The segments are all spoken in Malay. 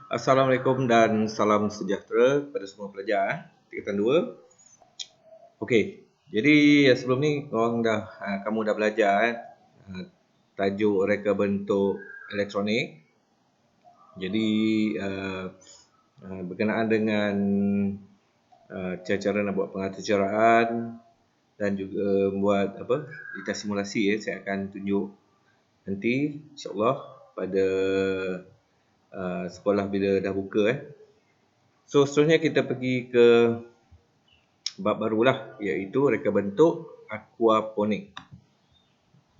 Assalamualaikum dan salam sejahtera kepada semua pelajar tingkatan 2. Okey, jadi sebelum ni kamu dah belajar tajuk reka bentuk elektronik. Jadi berkenaan dengan cara-cara nak buat pengaturcaraan dan juga buat data simulasi saya akan tunjuk nanti insya-Allah pada sekolah bila dah buka. So seterusnya kita pergi ke bab barulah, iaitu reka bentuk aquaponik.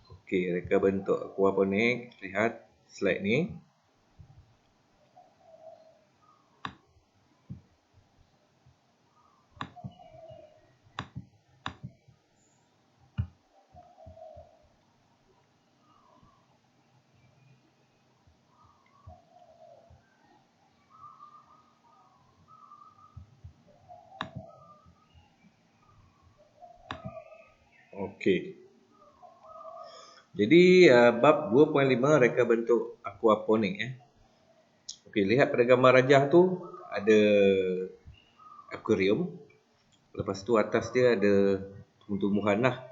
Okey, reka bentuk aquaponik, lihat slide ni. Okey. Jadi bab 2.5 reka bentuk aquaponik. Okey, lihat pada gambar rajah tu ada akuarium. Lepas tu atas dia ada tumbuh-tumbuhan lah.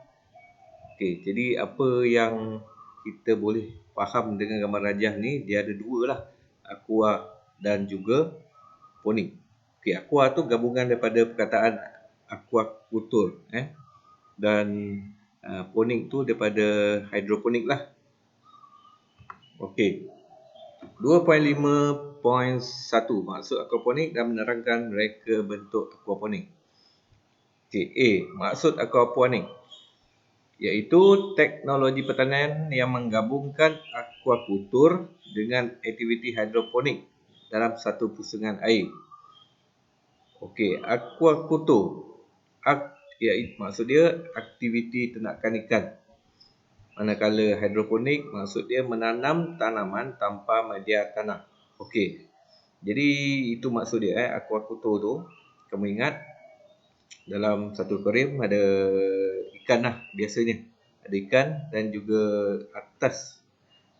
Okey, jadi apa yang kita boleh faham dengan gambar rajah ni, dia ada dua lah, aqua dan juga ponik. Okey, aqua tu gabungan daripada perkataan aquaculture dan ponik tu daripada hidroponik lah. Okey. 2.5.1 maksud aquaponik dan menerangkan reka bentuk aquaponik. Okey, A, maksud aquaponik iaitu teknologi pertanian yang menggabungkan aquakultur dengan aktiviti hidroponik dalam satu pusingan air. Okey, aquakultur maksud dia aktiviti ternakan ikan. Manakala hidroponik maksud dia menanam tanaman tanpa media tanah. Okey. Jadi itu maksud dia aquakultur tu. Kamu ingat dalam satu akuarium ada ikan lah biasanya. Ada ikan dan juga atas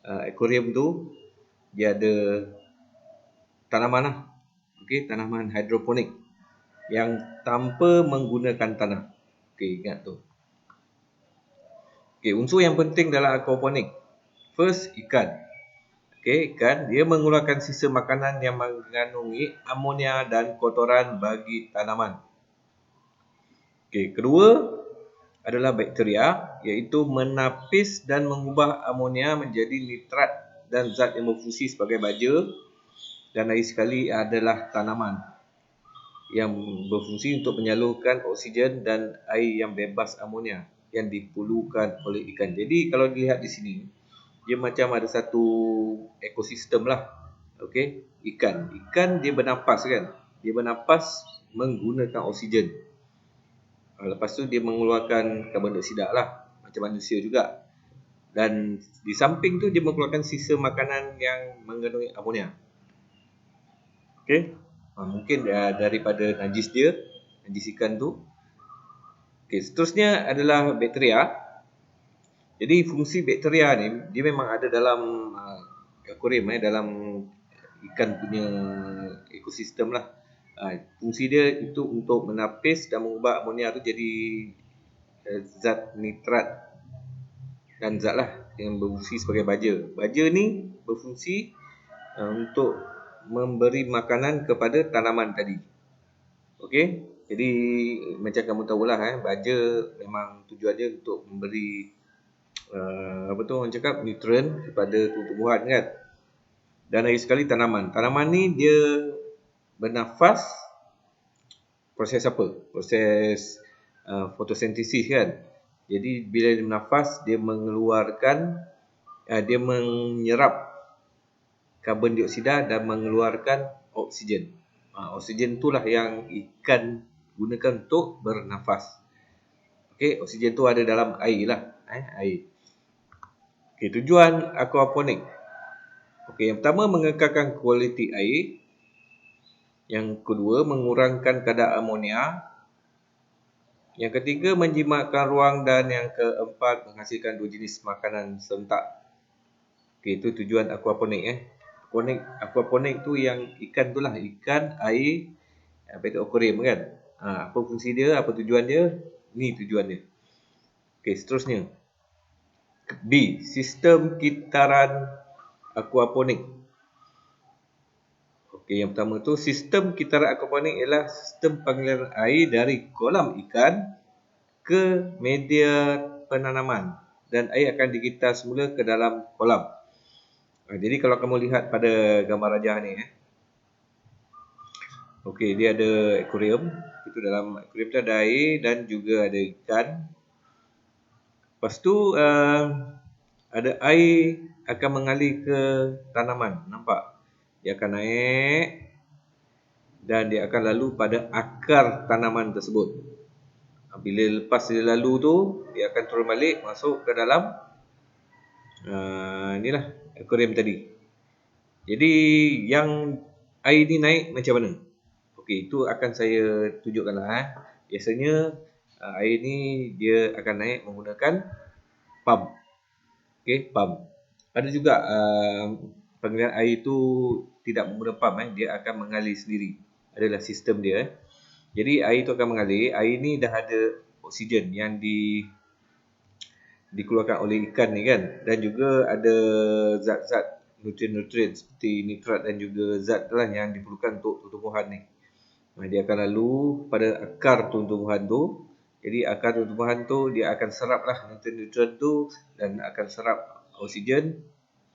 akuarium tu dia ada tanaman lah. Okey, tanaman hidroponik yang tanpa menggunakan tanah. Okey, ingat tu. Okey, unsur yang penting dalam aquaponik. First, ikan. Okey, ikan dia mengeluarkan sisa makanan yang mengandungi amonia dan kotoran bagi tanaman. Okey, kedua adalah bakteria, iaitu menapis dan mengubah amonia menjadi nitrat dan zat yang berfungsi sebagai baja. Dan lagi sekali adalah tanaman yang berfungsi untuk menyalurkan oksigen dan air yang bebas amonia yang diperlukan oleh ikan. Jadi kalau dilihat di sini, dia macam ada satu ekosistem lah. Okey, ikan dia bernafas kan. Dia bernafas menggunakan oksigen. Lepas tu dia mengeluarkan karbon dioksida lah, macam manusia juga. Dan di samping tu dia mengeluarkan sisa makanan yang mengandungi amonia. Okey, mungkin daripada najis ikan tu. Okey, seterusnya adalah bakteria. Jadi fungsi bakteria ni dia memang ada dalam akuarium dalam ikan punya ekosistem lah. Fungsi dia itu untuk menapis dan mengubah amonia tu jadi zat nitrat dan zat lah yang berfungsi sebagai baja. Baja ni berfungsi untuk memberi makanan kepada tanaman tadi. Okey, jadi macam kamu tahulah baja memang tujuannya untuk memberi orang cakap nutrien kepada tumbuhan kan. Dan lagi sekali tanaman. Tanaman ni dia bernafas. Proses apa? Proses fotosintesis kan. Jadi bila dia bernafas, dia mengeluarkan dia menyerap karbon dioksida dan mengeluarkan oksigen. Oksigen itulah yang ikan gunakan untuk bernafas. Okey, oksigen tu ada dalam air lah, air. Okey, tujuan aquaponik. Okey, yang pertama mengekalkan kualiti air. Yang kedua mengurangkan kadar amonia. Yang ketiga menjimatkan ruang dan yang keempat menghasilkan dua jenis makanan serentak. Okey, itu tujuan aquaponik Aquaponik tu yang ikan tu lah, ikan, air, apa itu akuarium kan. Apa fungsi dia, apa tujuan dia? Ni tujuan dia. Okey, seterusnya. B. Sistem kitaran aquaponik. Okey, yang pertama tu sistem kitaran aquaponik ialah sistem pengaliran air dari kolam ikan ke media penanaman dan air akan digitar semula ke dalam kolam. Jadi kalau kamu lihat pada gambar rajah ni, okey, dia ada akuarium. Itu dalam akuarium tu ada air dan juga ada ikan. Lepas tu ada air akan mengalir ke tanaman. Nampak? Dia akan naik dan dia akan lalu pada akar tanaman tersebut. Bila lepas dia lalu tu, dia akan turun balik masuk ke dalam inilah akuarium tadi. Jadi yang air ni naik macam mana? Okey, itu akan saya tunjukkanlah. Biasanya air ni dia akan naik menggunakan pump. Okey, pump. Ada juga pengaliran air tu tidak menggunakan pump, dia akan mengalir sendiri. Adalah sistem dia. Jadi air tu akan mengalir. Air ni dah ada oksigen yang dikeluarkan oleh ikan ni kan, dan juga ada zat-zat nutrien-nutrien seperti nitrat dan juga zat lah yang diperlukan untuk tumbuhan ni. Dia akan lalu pada akar tumbuhan tu. Jadi akar tumbuhan tu dia akan serap lah nutrien-nutrien tu dan akan serap oksigen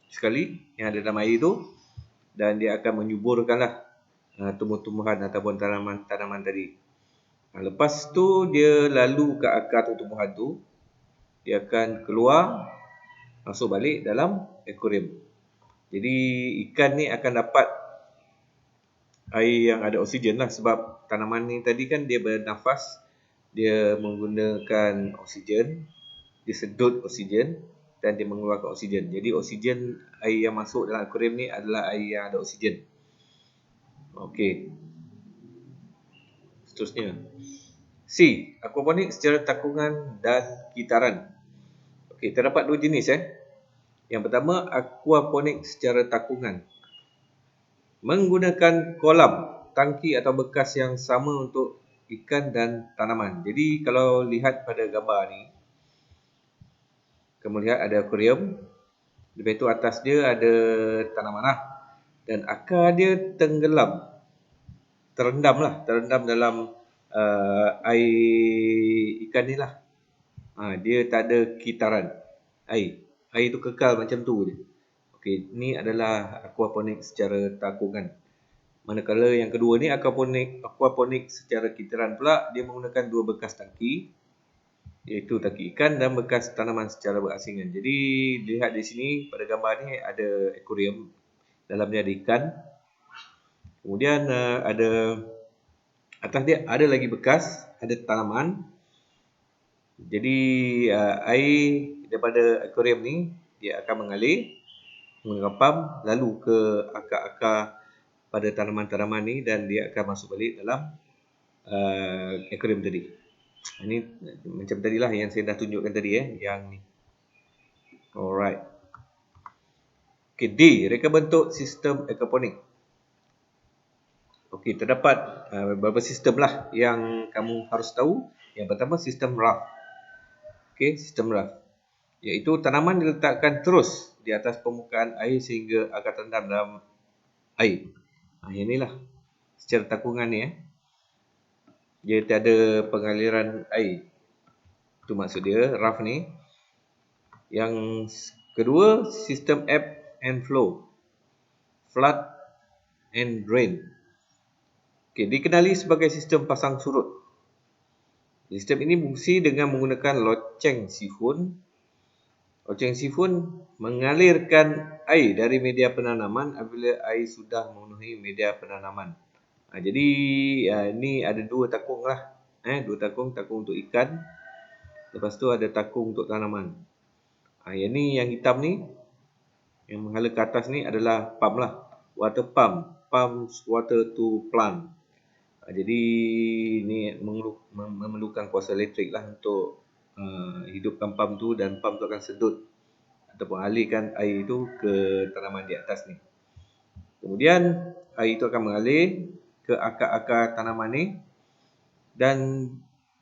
sekali yang ada dalam air tu, dan dia akan menyuburkanlah tumbuh-tumbuhan ataupun tanaman-tanaman tadi. Lepas tu dia lalu ke akar tumbuhan tu, dia akan keluar masuk balik dalam akuarium. Jadi ikan ni akan dapat air yang ada oksigen lah, sebab tanaman ni tadi kan dia bernafas, dia menggunakan oksigen, dia sedut oksigen dan dia mengeluarkan oksigen. Jadi oksigen air yang masuk dalam akuarium ni adalah air yang ada oksigen. Okey. Seterusnya. C. Aquaponik secara takungan dan kitaran. Okey, terdapat dua jenis Yang pertama, aquaponik secara takungan. Menggunakan kolam, tangki atau bekas yang sama untuk ikan dan tanaman. Jadi kalau lihat pada gambar ni, kamu lihat ada akuarium, lepas tu atas dia ada tanaman lah, dan akar dia terendam dalam air ikan ni lah. Dia tak ada kitaran air tu kekal macam tu je. Okey, ni adalah aquaponik secara takungan. Manakala yang kedua ni aquaponik secara kitaran pula, dia menggunakan dua bekas tangki, iaitu tangki ikan dan bekas tanaman secara berasingan. Jadi lihat di sini pada gambar ni ada akuarium, dalam dia ada ikan. Kemudian ada atas dia ada lagi bekas, ada tanaman. Jadi air daripada akuarium ni dia akan mengalir menggunakan pump lalu ke akar-akar pada tanaman-tanaman ni, dan dia akan masuk balik dalam akuarium tadi. Ini macam tadilah yang saya dah tunjukkan tadi yang ni. Alright. Okay, D. Reka bentuk sistem aquaponik. Okey, terdapat beberapa sistem lah yang kamu harus tahu. Yang pertama, sistem raft. Okey, sistem raft, iaitu tanaman diletakkan terus di atas permukaan air sehingga akan terendam dalam air. Yang inilah secara takungan ni dia tiada pengaliran air. Itu maksud dia raft ni. Yang kedua, sistem ebb and flow, flood and drain. Okey, dikenali sebagai sistem pasang surut. Sistem ini berfungsi dengan menggunakan loceng sifun. Loceng sifun mengalirkan air dari media penanaman apabila air sudah memenuhi media penanaman. Jadi ni ada dua takung lah. Dua takung untuk ikan. Lepas tu ada takung untuk tanaman. Yang ni, yang hitam ni, yang menghala ke atas ni adalah pump lah. Water pump. Pumps water to plant. Jadi ni memerlukan kuasa elektrik lah untuk hidupkan pump tu, dan pump tu akan sedut ataupun alirkan air itu ke tanaman di atas ni. Kemudian air itu akan mengalir ke akar-akar tanaman ni, dan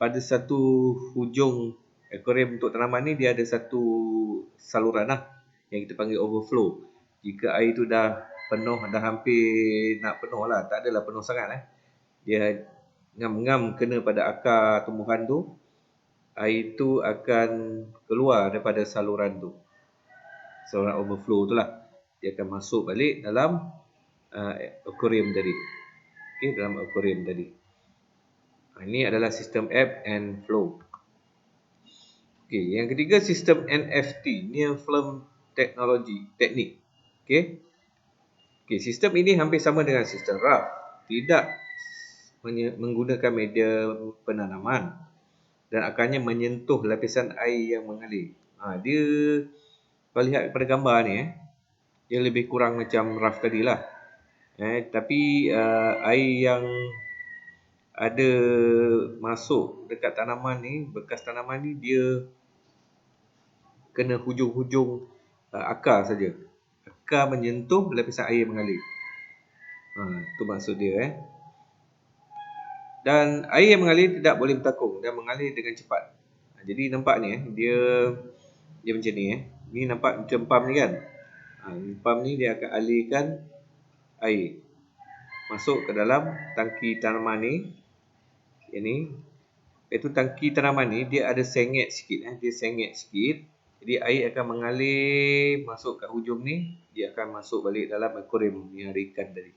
pada satu hujung akuarium untuk tanaman ni dia ada satu saluran lah yang kita panggil overflow. Jika air tu dah penuh, dah hampir nak penuh lah, tak adalah penuh sangat dia ngam-ngam kena pada akar tumbuhan tu, air tu akan keluar daripada saluran tu, saluran overflow tu lah. Dia akan masuk balik dalam akuarium tadi. Okey, dalam akuarium tadi. Ini adalah sistem ebb and flow. Okey, yang ketiga sistem NFT, Near Film Technology, teknik. Okey. Okey, sistem ini hampir sama dengan sistem raft. Tidak menggunakan media penanaman dan akarnya menyentuh lapisan air yang mengalir. Dia kalau lihat pada gambar ni dia lebih kurang macam raft tadilah. Tapi air yang ada masuk dekat tanaman ni, bekas tanaman ni, dia kena hujung-hujung akar saja. Akar menyentuh lapisan air yang mengalir. Itu maksud dia. Dan air yang mengalir tidak boleh bertakung dan mengalir dengan cepat. Jadi nampak ni dia macam ni Ni nampak macam pump ni kan. Pump ni dia akan alirkan air masuk ke dalam tangki tanaman ni. Iaitu tangki tanaman ni dia ada sengit sikit. Dia sengit sikit. Jadi air akan mengalir masuk kat hujung ni. Dia akan masuk balik dalam akuarium yang ada ikan tadi.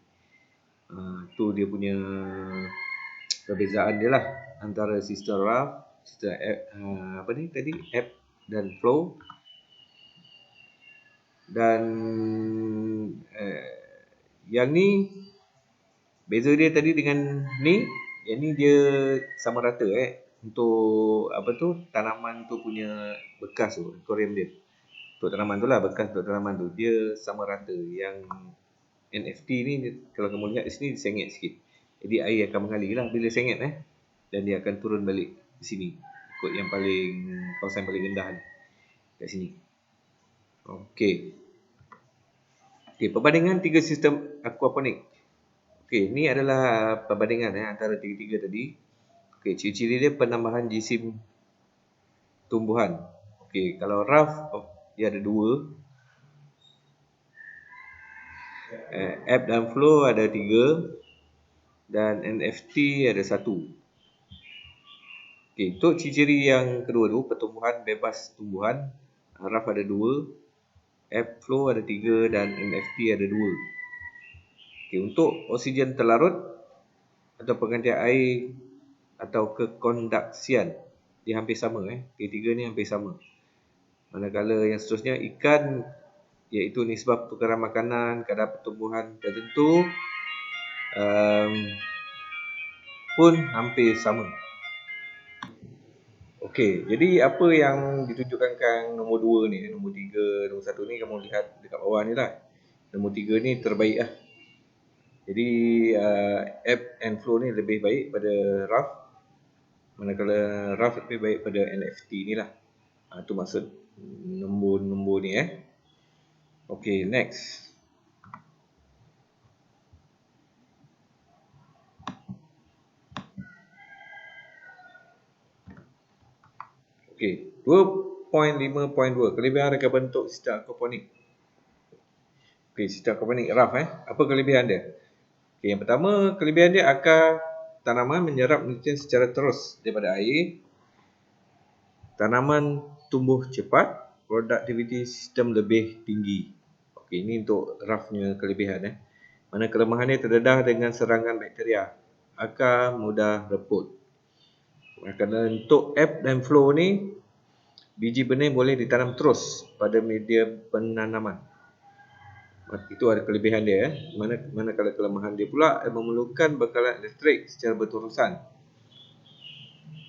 Tu dia punya perbezaan dia lah antara sistem raft, sistem ebb dan flow. Dan yang ni beza dia tadi dengan ni, yang ni dia sama rata untuk tanaman tu punya bekas tu, akuarium dia. Untuk tanaman tu lah, bekas untuk tanaman tu dia sama rata. Yang NFT ni kalau kamu lihat di sini dia sengit sikit. Jadi air akan mengalir lah bila sengit dan dia akan turun balik di sini ikut yang kawasan paling rendah ni kat sini. Okey, perbandingan tiga sistem aquaponik. Okey, ni adalah perbandingan antara tiga-tiga tadi. Okey, ciri-ciri dia penambahan jisim tumbuhan. Okey, kalau raft dia ada 2. Ebb dan flow ada 3. Dan NFT ada 1. Okey, untuk ciri-ciri yang kedua tu, pertumbuhan bebas tumbuhan, raft ada 2, ebb flow ada 3 dan NFT ada 2. Okey, untuk oksigen terlarut atau penggantian air atau kekondaksian dia hampir sama Tiga-tiga ni hampir sama. Manakala yang seterusnya ikan, iaitu nisbah pertukaran makanan, kadar pertumbuhan tertentu pun hampir sama. Okey, jadi apa yang ditunjukkan nombor 2 ni, nombor 3, nombor 1 ni kamu lihat dekat bawah ni lah. Nombor 3 ni terbaik lah. Jadi ebb and flow ni lebih baik pada raft, manakala raft lebih baik pada NFT ni lah. Itu maksud nombor ni Okey, next. Okey, 2.5.2 kelebihan reka bentuk sistem aquaponik. Okey, sistem aquaponik raft Apa kelebihan dia? Okay, yang pertama, kelebihan dia akar tanaman menyerap nutrien secara terus daripada air. Tanaman tumbuh cepat, produktiviti sistem lebih tinggi. Okey, ini untuk raftnya kelebihan Mana kelemahan dia terdedah dengan serangan bakteria. Akar mudah reput. Kerana untuk ebb dan flow ni, biji benih boleh ditanam terus pada media penanaman. Itu ada kelebihan dia Manakala kelemahan dia pula memerlukan bekalan elektrik secara berterusan.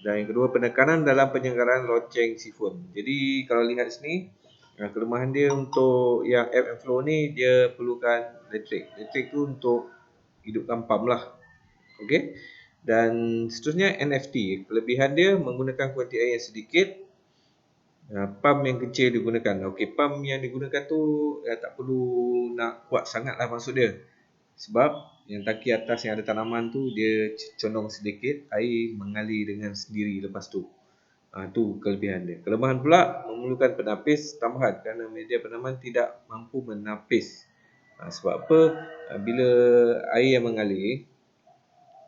Dan yang kedua, penekanan dalam penyelenggaraan loceng sifon. Jadi kalau lihat sini, kelemahan dia untuk yang ebb and flow ni dia perlukan elektrik. Elektrik tu untuk hidupkan pump lah. Okey. Dan seterusnya NFT. Kelebihan dia menggunakan kuantiti air yang sedikit. Pump yang kecil digunakan. Okey, pump yang digunakan tu tak perlu nak kuat sangat lah maksud dia. Sebab yang tangki atas yang ada tanaman tu dia condong sedikit, air mengalir dengan sendiri lepas tu. Tu kelebihan dia. Kelemahan pula memerlukan penapis tambahan kerana media penaman tidak mampu menapis. Sebab apa? Bila air yang mengalir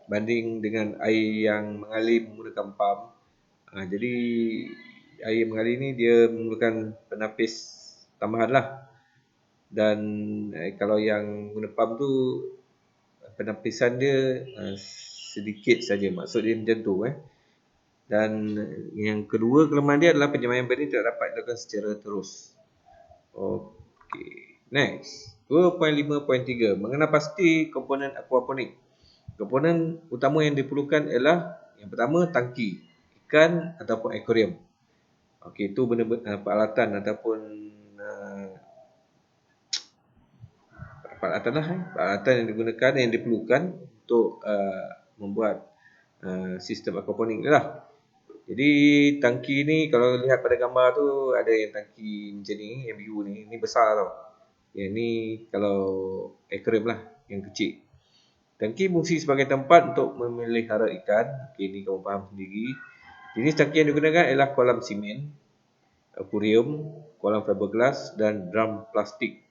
banding dengan air yang mengalir menggunakan pump, jadi air yang mengalir ni dia memerlukan penapis tambahan lah. Dan kalau yang guna pump tu penapisan dia sedikit saja. Maksud dia macam tu. Dan yang kedua kelemahan dia adalah penyemaian benih tidak dapat dilakukan secara terus. Okey. Next. 2.5.3. Mengenal pasti komponen aquaponik. Komponen utama yang diperlukan ialah yang pertama tangki, ikan ataupun akuarium. Okey, itu benda peralatan ataupun peralatan yang digunakan, yang diperlukan untuk membuat sistem aquaponik ni lah. Jadi tangki ni kalau lihat pada gambar tu ada yang tangki macam ni, yang biru ni, ni besar tau. Yang ni kalau aquarium lah, yang kecil. Tangki fungsi sebagai tempat untuk memelihara ikan. Okey, ni kamu faham sendiri. Jenis tangki yang digunakan ialah kolam simen, akuarium, kolam fiberglass dan drum plastik.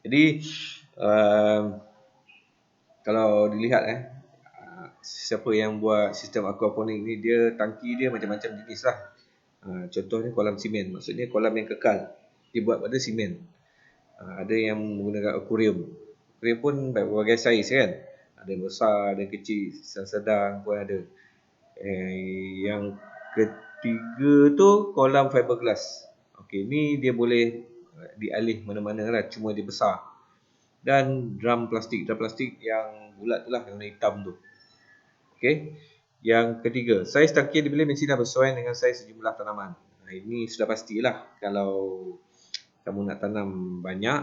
Jadi kalau dilihat siapa yang buat sistem aquaponik ni, dia tangki dia macam-macam jenis lah. Contohnya kolam simen, maksudnya kolam yang kekal, dia buat pada simen. Ada yang menggunakan akuarium. Akuarium pun berbagai saiz kan. Ada yang besar, ada yang kecil, sedang pun ada. Yang ketiga tu kolam fiberglass. Okey, ni dia boleh dialih mana-mana lah, cuma dia besar. Dan drum plastik yang bulat tu lah, yang warna hitam tu. Okey. Yang ketiga, saiz tangki yang dipilih mestilah bersesuaian dengan saiz sejumlah tanaman. Ini sudah pastilah kalau kamu nak tanam banyak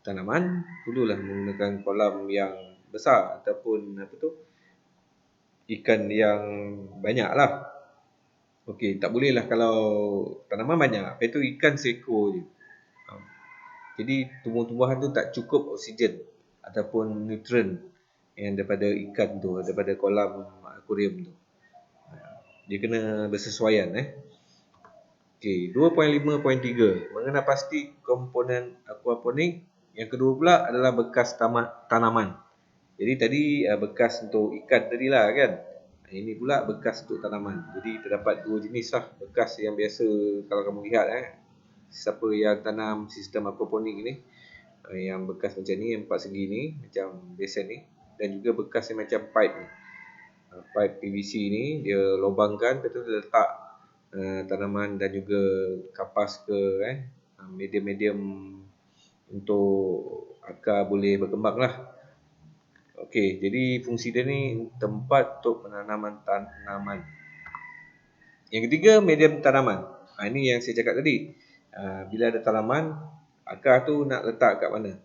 tanaman, perlulah menggunakan kolam yang besar ataupun ikan yang banyak lah. Okey, tak boleh lah kalau tanaman banyak, lepas tu ikan seekor je. Jadi tumbuh-tumbuhan tu tak cukup oksigen ataupun nutrien yang daripada ikan tu, daripada kolam akuarium tu. Dia kena bersesuaian. Okey, 2.5.3. Mengenal pasti komponen aquaponik. Yang kedua pula adalah bekas tanaman. Jadi tadi bekas untuk ikan tadilah kan. Ini pula bekas untuk tanaman. Jadi terdapat dua jenis lah bekas yang biasa kalau kamu lihat siapa yang tanam sistem aquaponik ni, yang bekas macam ni, yang empat segi ni, macam besen ni, dan juga bekas yang macam pipe ni. Pipe PVC ni dia lubangkan, lepas tu dia letak tanaman dan juga kapas ke medium-medium untuk akar boleh berkembang lah. Okey, jadi fungsi dia ni tempat untuk penanaman tanaman. Yang ketiga, medium tanaman. Ini yang saya cakap tadi. Bila ada tanaman, akar tu nak letak kat mana?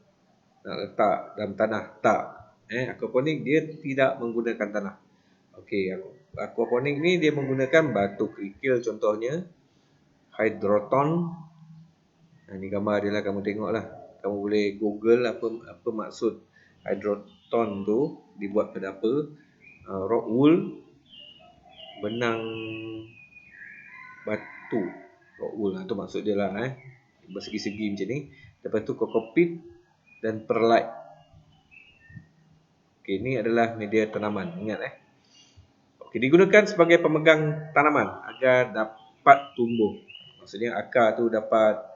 Nak letak dalam tanah? Tak. Aquaponik dia tidak menggunakan tanah. Okey, aquaponik ni dia menggunakan batu kerikil contohnya, hydroton. Ini gambar dia lah, kamu tengok lah. Kamu boleh google apa maksud hydroton tu, dibuat pada apa. Rock wool, benang batu, rock wool tu maksud dia lah, bersegi-segi macam ni. Lepas tu kokopit dan perlite. Okey, ini adalah media tanaman, ingat Okey, digunakan sebagai pemegang tanaman agar dapat tumbuh. Maksudnya akar tu dapat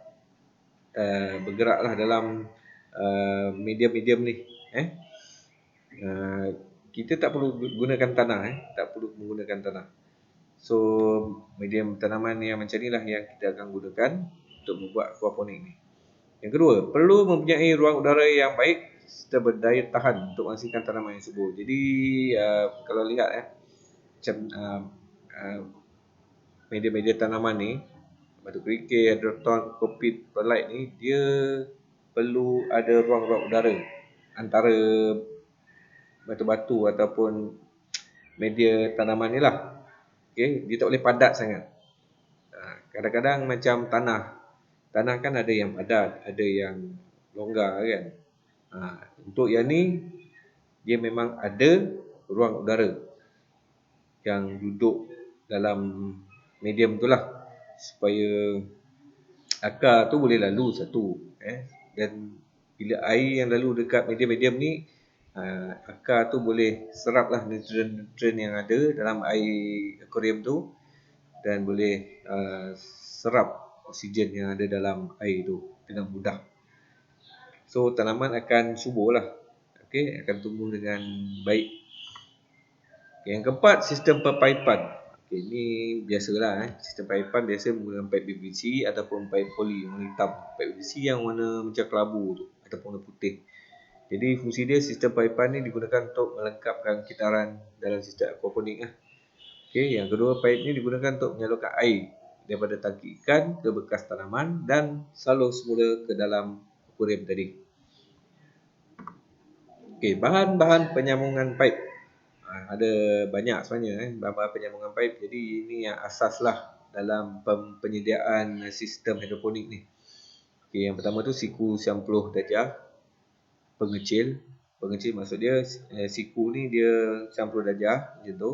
bergeraklah dalam medium-medium ni. Kita tak perlu gunakan tanah, tak perlu menggunakan tanah. So, medium tanaman yang macam inilah yang kita akan gunakan untuk membuat aquaponik ni. Yang kedua, perlu mempunyai ruang udara yang baik serta berdaya tahan untuk menghasilkan tanaman yang subur. Jadi, kalau lihat macam media-media tanaman ni, batu kerikil, hydroton, kokopit, perlite ni, dia perlu ada ruang-ruang udara antara batu-batu ataupun media tanaman ni lah. Okay, dia tak boleh padat sangat. Kadang-kadang macam tanah kan ada yang padat, ada yang longgar kan. Untuk yang ni, dia memang ada ruang udara yang duduk dalam medium tu lah, supaya akar tu boleh lalu satu. Dan bila air yang lalu dekat medium-medium ni, akar tu boleh serap lah nutrien-nutrien yang ada dalam air akuarium tu, dan boleh serap oksigen yang ada dalam air tu dengan mudah. So tanaman akan subur lah, akan tumbuh dengan baik. Yang keempat, sistem perpaipan. Ini biasalah, sistem perpaipan biasa menggunakan paip PVC ataupun paip poli yang warna hitam. Paip PVC yang warna macam kelabu tu ataupun warna putih. Jadi fungsi dia, sistem perpaipan ni digunakan untuk melengkapkan kitaran dalam sistem aquaponik. Yang kedua, paip ni digunakan untuk menyalurkan air daripada tangki ikan ke bekas tanaman dan salur semula ke dalam akuarium tadi. Bahan-bahan penyambungan paip. Ada banyak sebenarnya bahan-bahan penyambungan paip. Jadi ini yang asas lah dalam penyediaan sistem hidroponik ni. Yang pertama tu siku 90 darjah pengecil. Pengecil maksud dia siku ni dia 90 darjah macam tu.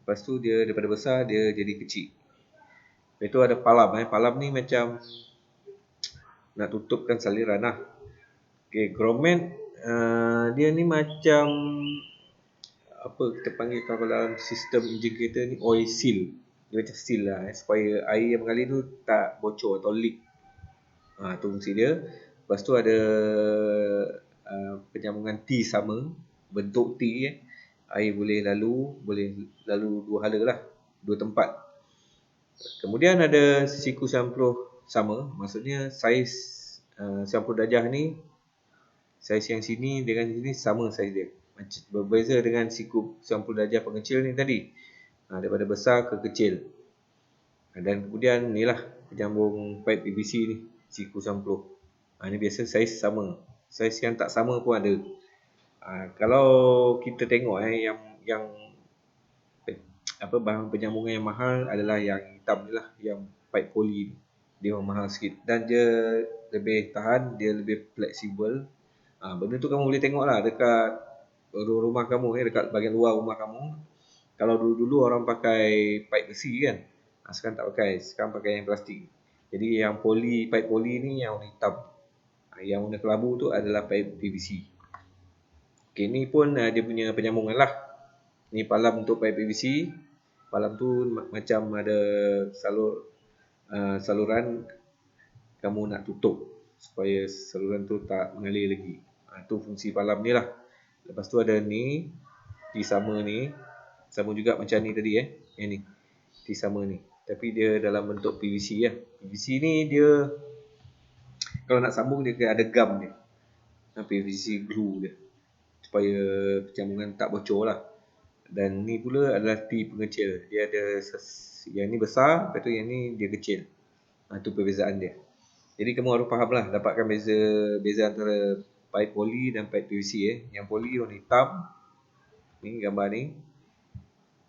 Lepas tu dia daripada besar dia jadi kecil. Lepas tu ada palam. Palam ni macam nak tutupkan saliran lah. Grommet dia ni macam apa kita panggil kalau dalam sistem enjin kereta ni, oil seal. Dia macam seal lah, supaya air yang mengalir tu tak bocor atau leak. Tu fungsi dia. Lepas tu ada penyambungan T sama, bentuk T. Air boleh lalu dua hala lah, dua tempat. Kemudian ada siku 90 sama, maksudnya saiz 90 darjah ni, saiz yang sini dengan sini sama saiz dia. Berbeza dengan siku 90 darjah pengecil ni tadi, daripada besar ke kecil. Dan kemudian ni lah penyambung paip PVC ni, siku 90. Ni biasa saiz sama. Saiz yang tak sama pun ada. Kalau kita tengok yang bahan penyambungan yang mahal adalah yang hitam ni lah, yang paip poli ni. Dia mahal sikit dan dia lebih tahan, dia lebih fleksibel. Benda tu kamu boleh tengok lah dekat rumah kamu, dekat bahagian luar rumah kamu. Kalau dulu-dulu orang pakai paip besi kan, sekarang tak pakai, sekarang pakai yang plastik. Jadi yang paip poli ni yang warna hitam, yang warna kelabu tu adalah paip PVC. Ni pun dia punya penyambungan lah. Ni palam untuk paip PVC. Palam tu macam ada saluran kamu nak tutup supaya saluran tu tak mengalir lagi. Tu fungsi palam ni lah. Lepas tu ada ni, T sama ni, sama juga macam ni tadi yang ni, T sama ni, tapi dia dalam bentuk PVC ya. PVC ni dia kalau nak sambung dia ada gam dia, PVC glue dia, supaya penyambungan tak bocor lah. Dan ni pula adalah T pengecil, dia ada yang ni besar, lepas tu yang ni dia kecil. Tu perbezaan dia. Jadi kamu harus faham lah, dapatkan beza antara paip poli dan paip PVC. Yang poli warna hitam, ni gambar ni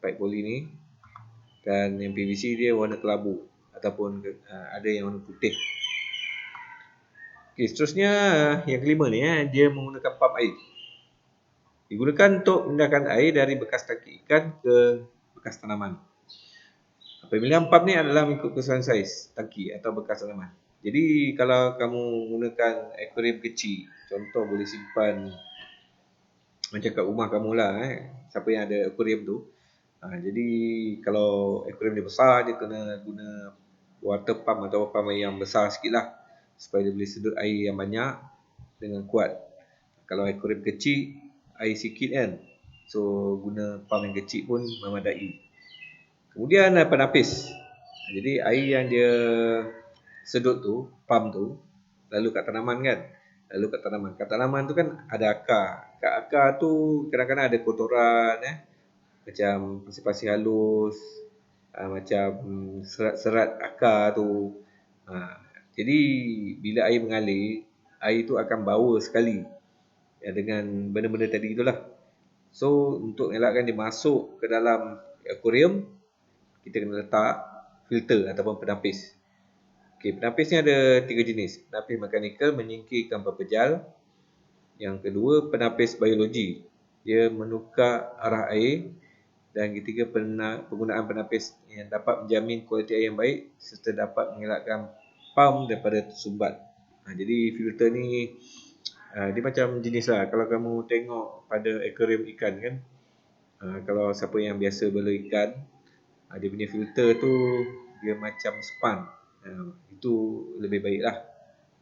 paip poli ni, dan yang PVC dia warna kelabu ataupun ada yang warna putih. Seterusnya yang kelima ni, dia menggunakan pump air. Digunakan untuk memindahkan air dari bekas tangki ikan ke bekas tanaman. Pemilihan pump ni adalah mengikut kesesuaian saiz tangki atau bekas tanaman. Jadi kalau kamu menggunakan akuarium kecil, contoh boleh simpan macam kat rumah kamu lah, siapa yang ada akuarium tu. Jadi kalau akuarium dia besar, dia kena guna water pump atau pump air yang besar sikit lah, supaya dia boleh sedut air yang banyak dengan kuat. Kalau akuarium kecil, air sikit kan, so guna pump yang kecil pun memadai. Kemudian penapis. Jadi air yang dia sedut tu, pump tu, lalu kat tanaman kan. Kat tanaman tu kan ada akar. Kat akar tu kadang-kadang ada kotoran, macam pasir-pasir halus, macam serat-serat akar tu. Jadi bila air mengalir, air tu akan bau sekali dengan benda-benda tadi itulah. So untuk elakkan dia masuk ke dalam akuarium, kita kena letak filter ataupun penapis. Penapis ni ada 3 jenis. Penapis mekanikal menyingkirkan pepejal. Yang kedua, penapis biologi. Dia menukar arah air. Dan ketiga, penggunaan penapis yang dapat menjamin kualiti air yang baik serta dapat mengelakkan pam daripada tersumbat. Jadi filter ni dia macam jenis lah. Kalau kamu tengok pada akuarium ikan kan, kalau siapa yang biasa bela ikan, dia punya filter tu dia macam span. Itu lebih baik lah.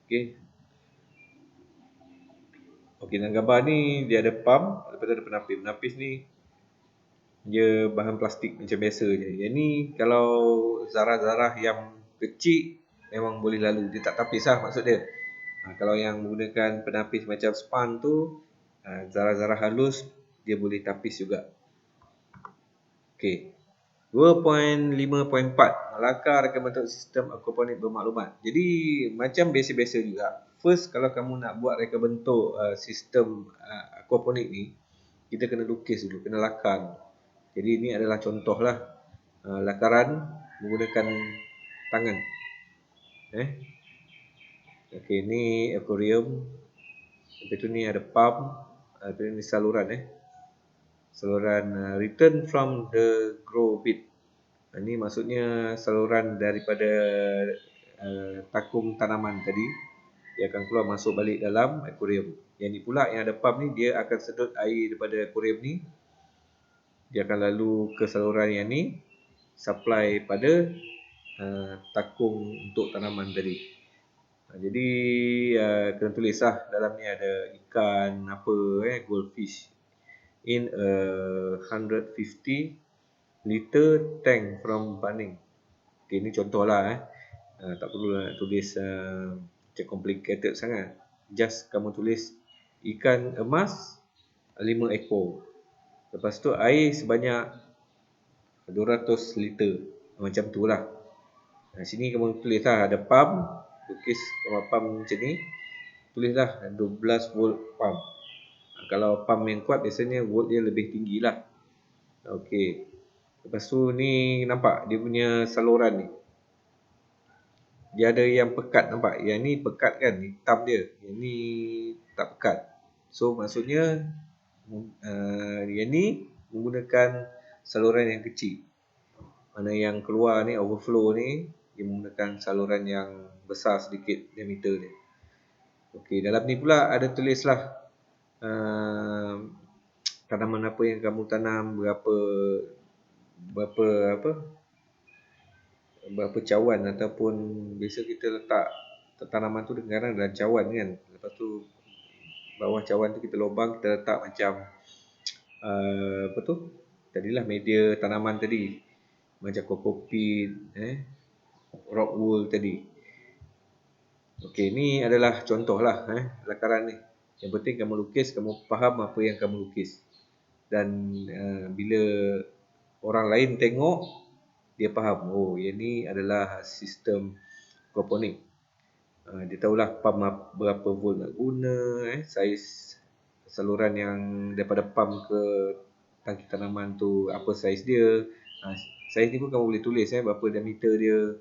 Okay. Okey, dalam gambar ni dia ada pump, lepas tu ada penapis. Penapis ni dia bahan plastik macam biasa je. Yang ni kalau zarah-zarah yang kecil memang boleh lalu. Dia tak tapis lah maksud dia. Kalau yang menggunakan penapis macam span tu, zarah-zarah halus dia boleh tapis juga. Okey. 2.5.4 Melakar akan bentuk sistem aquaponik bermaklumat. Jadi macam biasa-biasa juga. First, kalau kamu nak buat reka bentuk sistem aquaponik ni, kita kena lukis dulu, kena lakar. Jadi ini adalah contoh lah lakaran menggunakan tangan. Okey, ni akuarium. Lepas tu ni ada pump. Lepas ni saluran saluran return from the grow bit. Ini maksudnya saluran daripada takung tanaman tadi. Dia akan keluar masuk balik dalam akuarium. Yang ni pula yang ada pump ni, dia akan sedut air daripada akuarium ni. Dia akan lalu ke saluran yang ni, supply pada takung untuk tanaman tadi. Jadi kena tulis lah dalam ni ada ikan apa goldfish in a 150 liter tank from Bunnings. Okay, ni contoh lah tak perlu nak tulis macam complicated sangat. Just kamu tulis ikan emas 5 ekor. Lepas tu air sebanyak 200 liter. Macam tu lah. Sini kamu tulis lah ada pump. Lukis gambar pump macam ni. Tulislah 12 volt pump. Kalau pump yang kuat biasanya volt dia lebih tinggi lah. Okey. Lepas tu ni nampak dia punya saluran ni. Dia ada yang pekat nampak. Yang ni pekat kan, hitam dia. Yang ni tak pekat. So maksudnya yang ni menggunakan saluran yang kecil. Mana yang keluar ni, overflow ni, dia menggunakan saluran yang besar sedikit diameter dia. Okey, dalam ni pula ada tulislah tanaman apa yang kamu tanam, berapa cawan ataupun biasa kita letak tanaman tu kadang-kadang dalam cawan kan. Lepas tu bawah cawan tu kita lubang, kita letak macam tadilah media tanaman tadi. Macam kokopit, rock wool tadi. Okey, ni adalah contoh lah lakaran ni. Yang penting kamu lukis, kamu faham apa yang kamu lukis. Dan bila orang lain tengok, dia faham, oh yang ni adalah sistem aquaponik. Dia tahulah pump berapa volt nak guna, saiz saluran yang daripada pump ke tangki tanaman tu, apa saiz dia. Saiz ni pun kamu boleh tulis berapa diameter dia.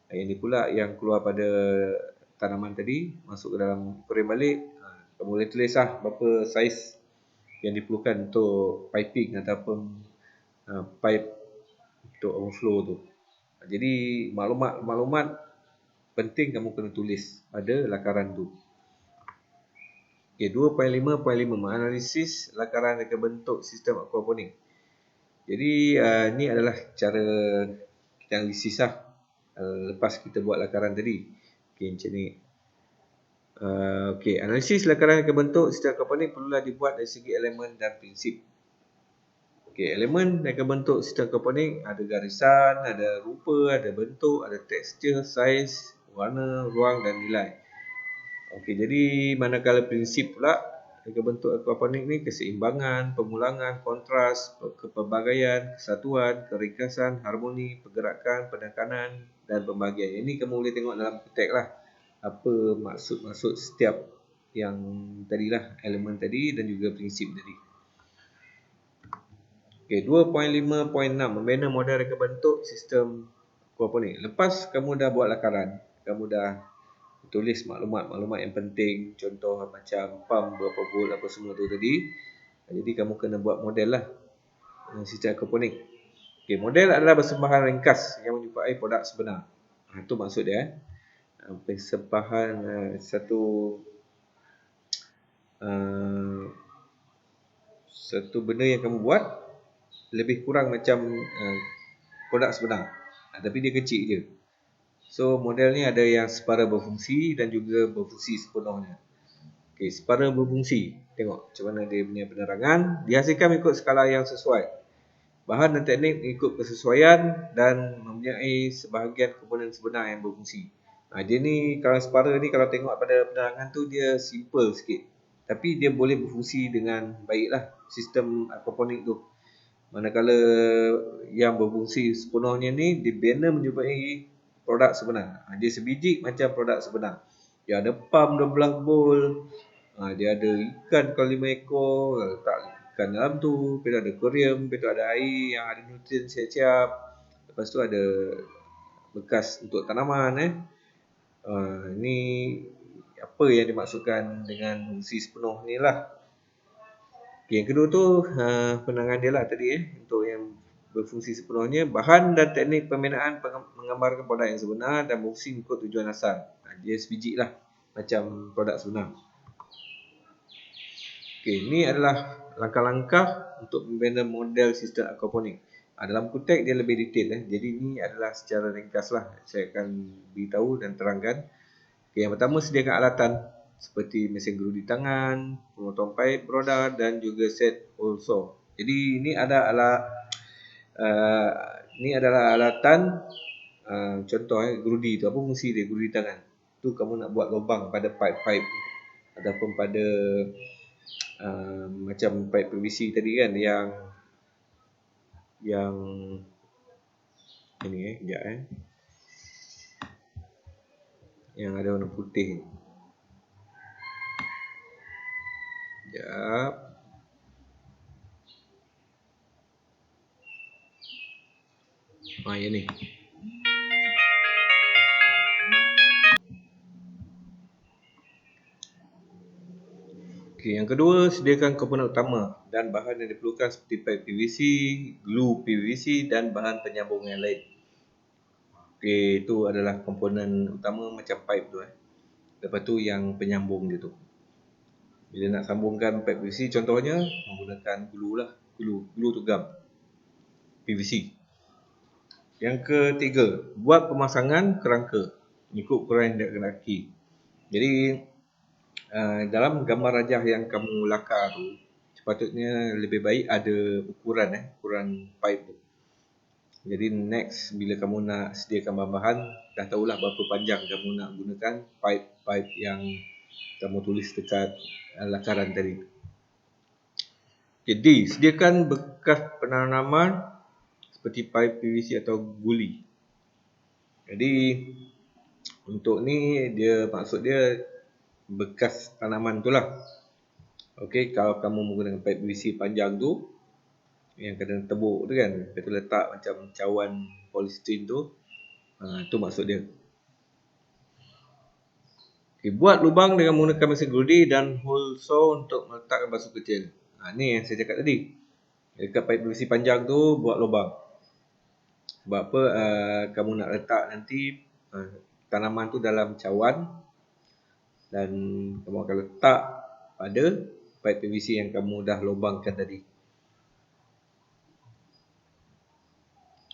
Yang ni pula yang keluar pada tanaman tadi, masuk ke dalam akuarium balik. Kamu boleh tulis lah berapa saiz yang diperlukan untuk piping ataupun pipe untuk overflow tu. Jadi maklumat penting kamu kena tulis pada lakaran tu. Okay, 2.5.5 menganalisis lakaran reka bentuk sistem aquaponik. Jadi ni adalah cara kita analisis lah lepas kita buat lakaran tadi. Okay, macam ni. Okey, analisis lakaran reka bentuk sistem aquaponik perlulah dibuat dari segi elemen dan prinsip. Okey, elemen reka bentuk sistem aquaponik ada garisan, ada rupa, ada bentuk, ada tekstur, saiz, warna, ruang dan nilai. Okey, jadi manakala prinsip pula reka bentuk aquaponik ni keseimbangan, pemulangan, kontras, kepelbagaian, kesatuan, keringkasan, harmoni, pergerakan, penekanan dan pembahagian. Ini kamu boleh tengok dalam teks lah. Apa maksud-maksud setiap yang tadilah, elemen tadi dan juga prinsip tadi. Okey, 2.5.6 membina model reka bentuk sistem aquaponik. Lepas kamu dah buat lakaran, kamu dah tulis maklumat-maklumat yang penting, contoh macam pump berapa volt apa semua tu tadi. Jadi kamu kena buat model lah sistem aquaponik. Okey, model adalah persembahan ringkas yang menjumpai produk sebenar. Itu maksud dia. Persembahan satu benda yang kamu buat lebih kurang macam produk sebenar, tapi dia kecil je. So model ni ada yang separa berfungsi dan juga berfungsi sepenuhnya. Okey, separa berfungsi, tengok macam mana dia punya penerangan. Dihasilkan mengikut skala yang sesuai. Bahan dan teknik mengikut kesesuaian dan mempunyai sebahagian komponen sebenar yang berfungsi. Dia ni kalau separa ni, kalau tengok pada penerangan tu dia simple sikit, tapi dia boleh berfungsi dengan baiklah sistem aquaponik tu. Manakala yang berfungsi sepenuhnya ni, dia benar menjumpai produk sebenar. Dia sebiji macam produk sebenar. Dia ada pump 12 volt. Dia ada ikan kalau 5 ekor, letak ikan dalam tu. Lepas tu ada aquarium, lepas tu ada air yang ada nutrien siap-siap. Lepas tu ada bekas untuk tanaman. Ni apa yang dimaksudkan dengan fungsi sepenuh ni lah. Yang kedua tu penerangan dia lah tadi untuk yang berfungsi sepenuhnya. Bahan dan teknik pembinaan menggambarkan produk yang sebenar dan berfungsi mengikut tujuan asal. Dia sebiji lah macam produk sebenar. Okey, ini adalah langkah-langkah untuk membina model sistem aquaponik. Dalam konteks dia lebih detail. Jadi ini adalah secara ringkas lah. Saya akan beritahu dan terangkan. Okey, yang pertama, sediakan alatan seperti mesin gerudi tangan, pemotong paip berodar dan juga set hole saw. Jadi ini adalah alatan contoh gerudi tu. Apa fungsi dia gerudi tangan? Tu kamu nak buat lubang pada paip-paip ataupun pada macam paip PVC tadi kan, yang ini sekejap yang ada warna putih. Sekejap. Yang ni. Okey, yang kedua, sediakan komponen utama dan bahan yang diperlukan seperti paip PVC, glue PVC dan bahan penyambung yang lain. Okey, itu adalah komponen utama macam paip tu. Lepas tu yang penyambung dia tu. Bila nak sambungkan paip PVC contohnya menggunakan glue lah. Glue tu gam PVC. Yang ketiga, buat pemasangan kerangka ikut ukuran yang dikehendaki. Jadi dalam gambar rajah yang kamu lakar tu, sepatutnya lebih baik ada ukuran pipe tu. Jadi next bila kamu nak sediakan bahan-bahan, dah tahulah berapa panjang kamu nak gunakan pipe yang kamu tulis dekat lakaran tadi. Jadi sediakan bekas penanaman seperti pipe PVC atau guli. Jadi untuk ni maksud dia bekas tanaman tu lah. Okey, kalau kamu menggunakan pipe PVC panjang tu yang kena tebuk tu kan, lepas tu letak macam cawan polystyrene tu, tu maksud dia. Okay, buat lubang dengan menggunakan mesin gerudi dan hole saw untuk meletakkan basuh kecil. Ni yang saya cakap tadi. Dekat pipe PVC panjang tu buat lubang. Sebab apa? Kamu nak letak nanti tanaman tu dalam cawan dan kamu akan letak pada pipe PVC yang kamu dah lubangkan tadi.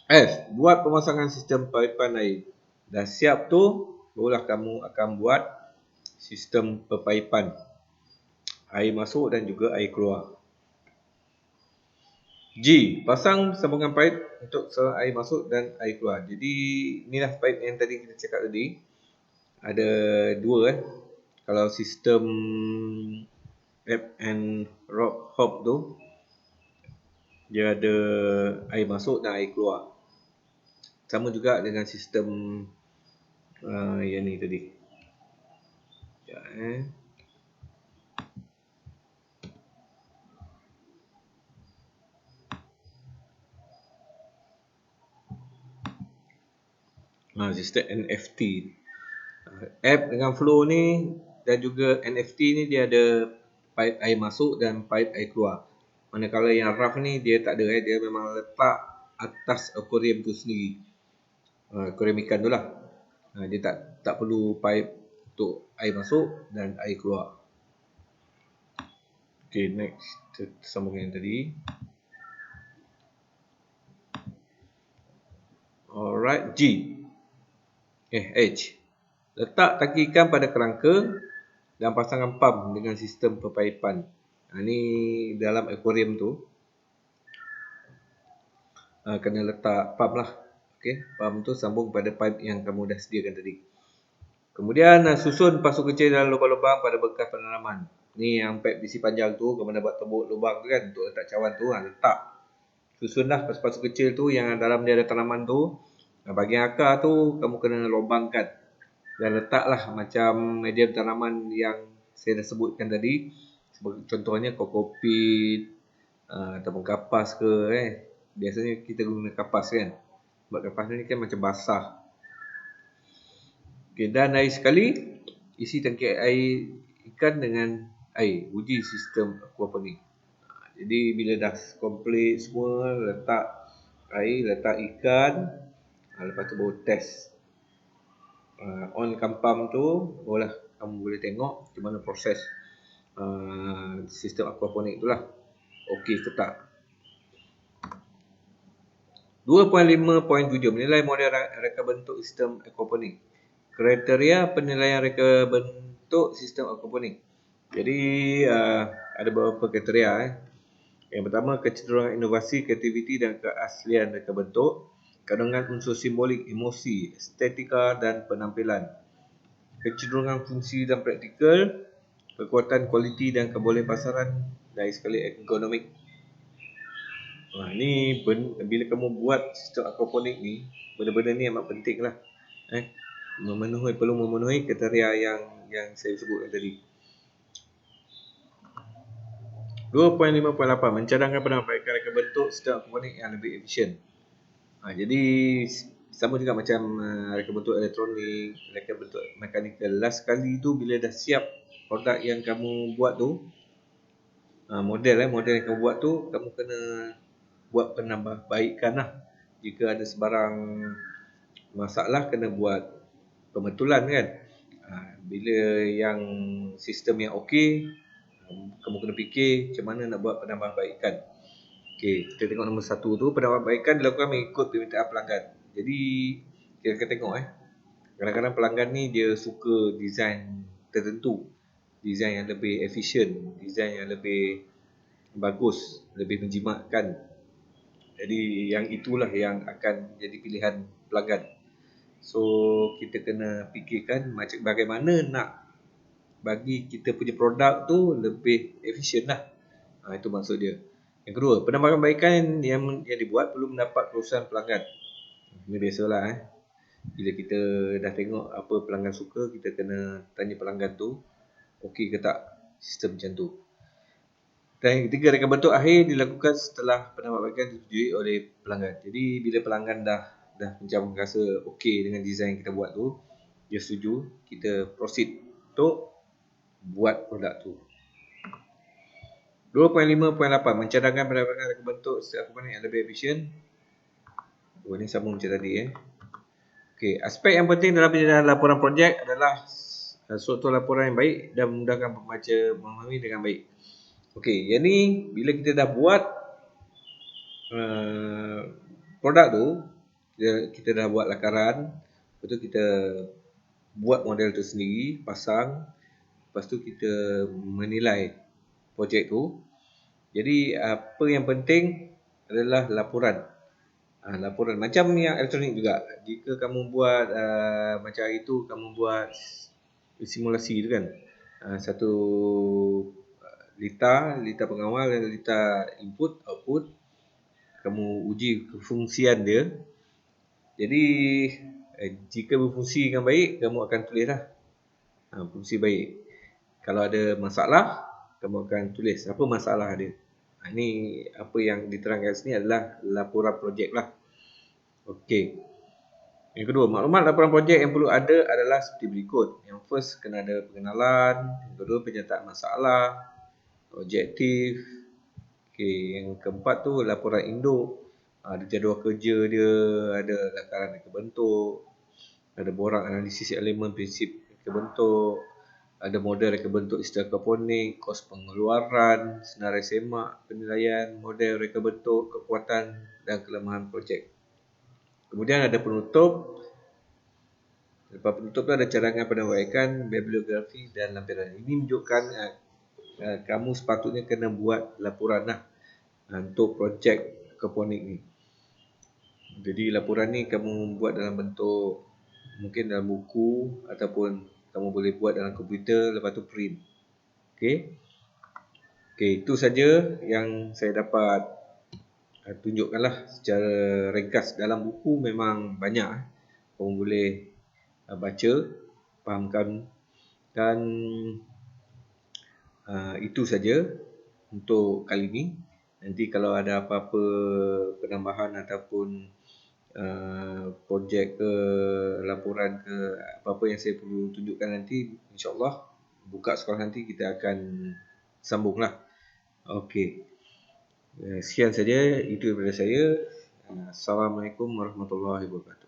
F. Buat pemasangan sistem pipaipan air. Dah siap tu, barulah kamu akan buat sistem pipaipan. Air masuk dan juga air keluar. G. Pasang sambungan paip untuk air masuk dan air keluar. Jadi inilah paip yang tadi kita cakap tadi. Ada dua Kalau sistem Ebb and Hop tu, dia ada air masuk dan air keluar. Sama juga dengan sistem yang ni tadi. Sistem NFT. App dengan flow ni dan juga NFT ni dia ada pipe air masuk dan pipe air keluar. Manakala yang rough ni dia tak ada, dia memang letak atas aquarium tu sendiri. Aquarium ikan tu lah. Dia tak perlu pipe untuk air masuk dan air keluar. Okay, next. Kita sambung yang tadi. Alright, H. Letak taki ikan pada kerangka dan pasangkan pump dengan sistem perpaipan. Ni dalam aquarium tu kena letak pump lah. Okay, pump tu sambung pada pipe yang kamu dah sediakan tadi. Kemudian susun pasu kecil dalam lubang-lubang pada bekas penanaman. Ni yang pipe besi panjang tu, kamu dah buat tembok lubang tu kan untuk letak cawan tu, letak. Susunlah pasu-pasu kecil tu yang dalam dia ada tanaman tu. Bahagian akar tu kamu kena lubangkan. Dan letaklah macam medium tanaman yang saya dah sebutkan tadi. Contohnya kokopit ataupun kapas ke Biasanya kita guna kapas kan. Sebab kapas ni kan macam basah. Okay, dan air sekali isi tangki air ikan dengan air. Uji sistem aquaponik. Jadi bila dah komplit semua, letak air, letak ikan, lepas tu baru test. On pump tu, barulah kamu boleh tengok macam mana proses sistem aquaponik tu lah. Okey ke tak? 2.5.7 menilai model reka bentuk sistem aquaponik. Kriteria penilaian reka bentuk sistem aquaponik. Jadi ada beberapa kriteria. Yang pertama, kecenderungan inovasi, kreativiti dan keaslian reka bentuk. Kandungan unsur simbolik, emosi, estetika dan penampilan. Kecenderungan fungsi dan praktikal. Kekuatan kualiti dan kebolehpasaran. Dan sekali ergonomik. Ni bila kamu buat sistem aquaponik ni, benda-benda ni amat penting lah. Perlu memenuhi kriteria yang saya sebutkan tadi. 2.5.8 mencadangkan penambahkan reka bentuk sistem aquaponik yang lebih efisien. Jadi sama juga macam reka bentuk elektronik, reka bentuk mekanikal. Last kali tu bila dah siap produk yang kamu buat tu, model yang kamu buat tu, kamu kena buat penambahbaikan lah. Jika ada sebarang masalah, kena buat pembetulan kan. Bila yang sistem yang okey, kamu kena fikir macam mana nak buat penambahbaikan. Okey, kita tengok nombor 1 tu, penambahbaikan dilakukan mengikut permintaan pelanggan. Jadi kita akan tengok kadang-kadang pelanggan ni dia suka design tertentu, design yang lebih efisien, design yang lebih bagus, lebih menjimatkan. Jadi yang itulah yang akan jadi pilihan pelanggan. So kita kena fikirkan macam bagaimana nak bagi kita punya produk tu lebih efisien lah. Itu maksud dia. Yang kedua, penambahbaikan yang dibuat perlu mendapat kepuasan pelanggan. Ini biasalah bila kita dah tengok apa pelanggan suka, kita kena tanya pelanggan tu okey ke tak sistem macam tu. Dan yang ketiga, reka bentuk akhir dilakukan setelah penambahbaikan disetujui oleh pelanggan. Jadi bila pelanggan dah macam rasa okey dengan design yang kita buat tu, dia setuju, kita proceed untuk buat produk tu. 2.5.8 mencadangkan penambahbaikan reka bentuk sistem aquaponik yang lebih efisien. Ini sama macam tadi Okey, aspek yang penting dalam penyelesaian laporan projek adalah suatu laporan yang baik dan memudahkan pembaca memahami dengan baik. Okey, yang ni bila kita dah buat produk tu, kita dah buat lakaran, lepas tu kita buat model tu sendiri, pasang, lepas tu kita menilai projek tu. Jadi apa yang penting adalah laporan. Laporan macam yang elektronik juga. Jika kamu buat macam itu, kamu buat simulasi tu kan, satu lita pengawal dan lita input output, kamu uji kefungsian dia. Jadi jika berfungsi dengan baik, kamu akan tulis lah fungsi baik. Kalau ada masalah, kamu akan tulis apa masalah dia. Ini apa yang diterangkan sini adalah laporan projek lah. Okey. Yang kedua, maklumat laporan projek yang perlu ada adalah seperti berikut. Yang first, kena ada pengenalan. Yang kedua, penyertaan masalah, objektif. Okey, yang keempat tu laporan induk. Ada jadual kerja dia, ada lakaran reka bentuk, ada borang analisis elemen prinsip reka bentuk, ada model reka bentuk istilah aquaponik, kos pengeluaran, senarai semak, penilaian, model reka bentuk, kekuatan dan kelemahan projek. Kemudian ada penutup. Lepas penutup tu ada cadangan penambahkan, bibliografi dan lampiran. Ini menunjukkan kamu sepatutnya kena buat laporan lah untuk projek aquaponik ni. Jadi laporan ni kamu buat dalam bentuk mungkin dalam buku ataupun kamu boleh buat dalam komputer lepas tu print. Okey. Okey, itu saja yang saya dapat tunjukkanlah secara ringkas. Dalam buku memang banyak kamu boleh baca, fahamkan, dan itu saja untuk kali ini. Nanti kalau ada apa-apa penambahan ataupun projek ke laporan ke apa-apa yang saya perlu tunjukkan nanti, insyaAllah buka sekolah nanti kita akan sambunglah. Okey, sekian saja itu daripada saya. Assalamualaikum warahmatullahi wabarakatuh.